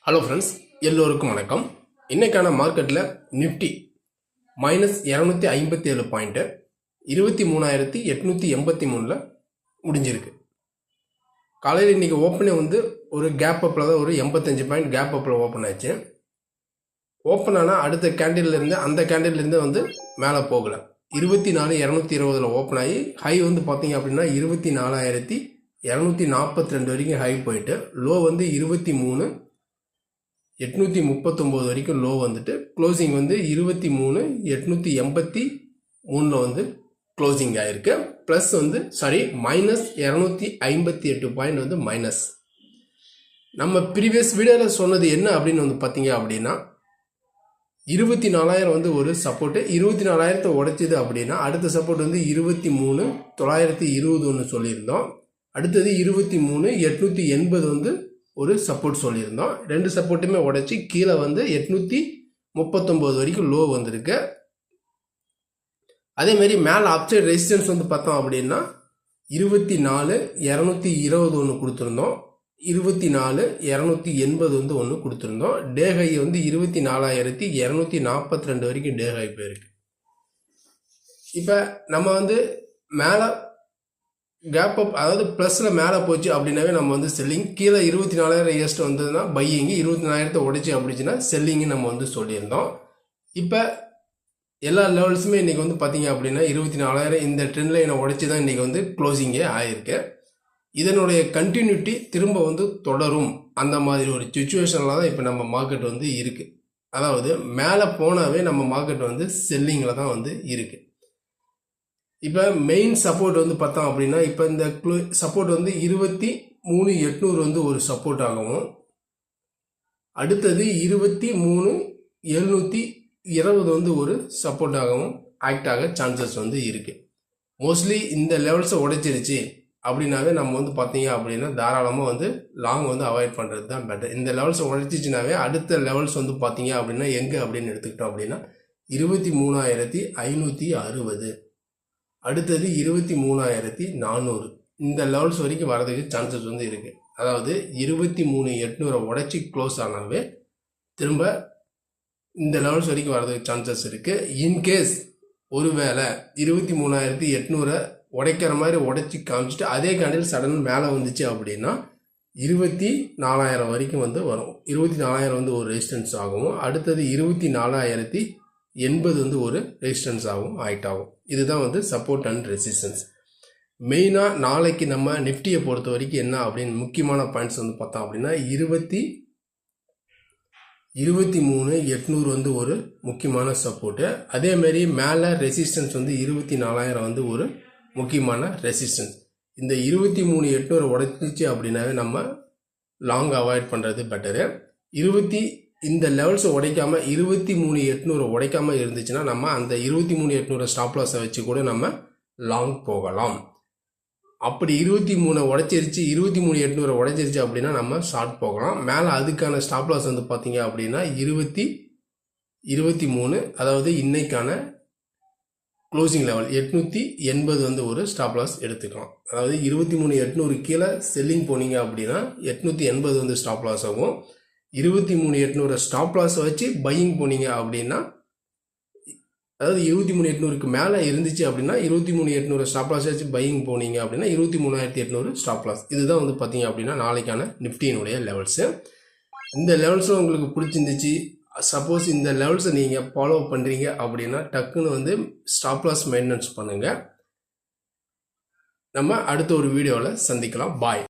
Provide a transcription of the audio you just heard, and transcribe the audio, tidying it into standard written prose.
Hello friends, எல்லோருக்கும் வணக்கம். இன்றைக்கான மார்க்கெட்டில் நிஃப்டி -257 பாயிண்ட்டு 23,883 முடிஞ்சிருக்கு. காலையில் இன்றைக்கி ஓப்பனே ஒரு கேப் அப்பில் தான், ஒரு 85 பாயிண்ட் கேப் அப்பில் ஓப்பன் ஆச்சு. ஓப்பன் ஆனால் அடுத்த கேண்டில்லேருந்து அந்த கேண்டில்லேருந்து மேலே போகலை. 24,220 ஓப்பன் ஆகி ஹை பார்த்தீங்க அப்படின்னா 24,242 வரைக்கும் ஹை போயிட்டு லோ 23,839 வரைக்கும் லோ க்ளோசிங் 23,883 க்ளோசிங் ஆயிருக்கு. Plus -258 point minus. நம்ம ப்ரீவியஸ் வீடியோவில் சொன்னது என்ன அப்படின்னு பார்த்தீங்க அப்படின்னா 24,000 ஒரு சப்போர்ட்டு, 24,000 உடைச்சிது அப்படின்னா அடுத்த சப்போர்ட் 23,920 சொல்லியிருந்தோம். அடுத்தது 23,880 ஒரு சப்போர்ட் சொல்லியிருந்தோம். ரெண்டு சப்போர்ட்டுமே உடைச்சி கீழே 839 வரைக்கும் லோ வந்திருக்கு. அதேமாரி மேலே அப்சைட் ரெசிஸ்டன்ஸ் பார்த்தோம் அப்படின்னா 24,220 கொடுத்துருந்தோம், 24,280 ஒன்று கொடுத்துருந்தோம். டே ஹை 24,242 வரைக்கும் டே ஹை போயிருக்கு. இப்போ நம்ம மேலே கேப் அப், அதாவது ப்ளஸில் மேலே போச்சு அப்படின்னாவே நம்ம செல்லிங், கீழே 24,000 ஏஸ்ட் வந்ததுன்னா பையிங்கு, 24,000 உடைச்சி அப்படிச்சுன்னா செல்லிங்கு நம்ம சொல்லியிருந்தோம். இப்போ எல்லா லெவல்ஸுமே இன்றைக்கி பார்த்தீங்க அப்படின்னா 24,000 இந்த ட்ரெண்ட் லைனை உடைச்சி தான் இன்றைக்கி க்ளோசிங்கே ஆகிருக்கு. இதனுடைய கண்டினியூட்டி திரும்ப தொடரும், அந்த மாதிரி ஒரு சுச்சுவேஷனில் தான் இப்போ நம்ம மார்க்கெட் இருக்குது. அதாவது மேலே போனாவே நம்ம மார்க்கெட் செல்லிங்கில் தான் இருக்குது. இப்போ மெயின் சப்போர்ட் பார்த்தோம் அப்படின்னா இப்போ இந்த சப்போர்ட் 23,800 ஒரு சப்போர்ட் ஆகவும், அடுத்தது 23,720 ஒரு சப்போர்ட் ஆகவும் ஆக்ட் ஆக சான்சஸ் இருக்குது. மோஸ்ட்லி இந்த லெவல்ஸை உடைச்சிருச்சு அப்படின்னாவே நம்ம பார்த்தீங்க அப்படின்னா தாராளமாக லாங் அவாய்ட் பண்ணுறது தான் பெட்டர். இந்த லெவல்ஸை உடைச்சிச்சுனாவே அடுத்த லெவல்ஸ் பார்த்தீங்க அப்படின்னா எங்கே அப்படின்னு எடுத்துக்கிட்டோம் அப்படின்னா 23,560, அடுத்தது 23,400, இந்த லெவல்ஸ் வரைக்கும் வரதுக்கு சான்சஸ் இருக்குது. அதாவது 23,800 உடைச்சி க்ளோஸ் ஆனாவே திரும்ப இந்த லெவல்ஸ் வரைக்கும் வரதுக்கு சான்சஸ் இருக்குது. இன்கேஸ் ஒருவேளை 23,800 உடைக்கிற மாதிரி உடைச்சி காமிச்சிட்டு அதே கேண்டில் சடன் மேலே வந்துச்சு அப்படின்னா 24,000 வரைக்கும் வரும். 24,000 ஒரு ரெசிஸ்டன்ஸ் ஆகும். அடுத்தது 24,080 ஒரு ரெசிஸ்டன்ஸ் ஆகும். இதுதான் சப்போர்ட் அண்ட் ரெசிஸ்டன்ஸ். மெயினாக நாளைக்கு நம்ம நிஃப்டியை பொறுத்த வரைக்கும் என்ன அப்படின்னு முக்கியமான பாயிண்ட்ஸ் பார்த்தோம் அப்படின்னா 23,800 ஒரு முக்கியமான சப்போர்ட்டு. அதேமாரி மேலே ரெசிஸ்டன்ஸ் 24,000 ஒரு முக்கியமான ரெசிஸ்டன்ஸ். இந்த 23,800 உடைச்சிச்சு அப்படின்னாவே நம்ம லாங் அவாய்ட் பண்ணுறது பெட்டரு. இந்த லெவல்ஸை உடைக்காமல் 23,800 உடைக்காமல் இருந்துச்சுன்னா நம்ம அந்த 23,800 ஸ்டாப் லாஸை வச்சு கூட நம்ம லாங் போகலாம். அப்படி 23 உடைச்சிருச்சு, 23,800 உடைச்சிருச்சு அப்படின்னா நம்ம ஷார்ட் போகலாம். மேலே அதுக்கான ஸ்டாப் லாஸ் பார்த்தீங்க அப்படின்னா 23, அதாவது இன்னைக்கான க்ளோசிங் லெவல் 880 ஒரு ஸ்டாப் லாஸ் எடுத்துக்கலாம். அதாவது 23,800 கீழே செல்லிங் போனீங்க அப்படின்னா 880 ஸ்டாப் லாஸ் ஆகும். 23,800 ஸ்டாப் லாஸை வச்சு பையிங் போனீங்க அப்படின்னா, அதாவது 23,800க்கு மேலே இருந்துச்சு அப்படின்னா 23,800 ஸ்டாப் லாஸ் வச்சு பையிங் போனீங்க அப்படின்னா 23,800 ஸ்டாப் லாஸ். இதுதான் பார்த்தீங்க அப்படின்னா நாளைக்கான நிஃப்டியினுடைய லெவல்ஸு. இந்த லெவல்ஸும் உங்களுக்கு பிடிச்சிருந்துச்சு, சப்போஸ் இந்த லெவல்ஸை நீங்கள் ஃபாலோ பண்ணுறீங்க அப்படின்னா டக்குன்னு ஸ்டாப் லாஸ் மெயின்டெனன்ஸ் பண்ணுங்கள். நம்ம அடுத்த ஒரு வீடியோவில் சந்திக்கலாம். பாய்.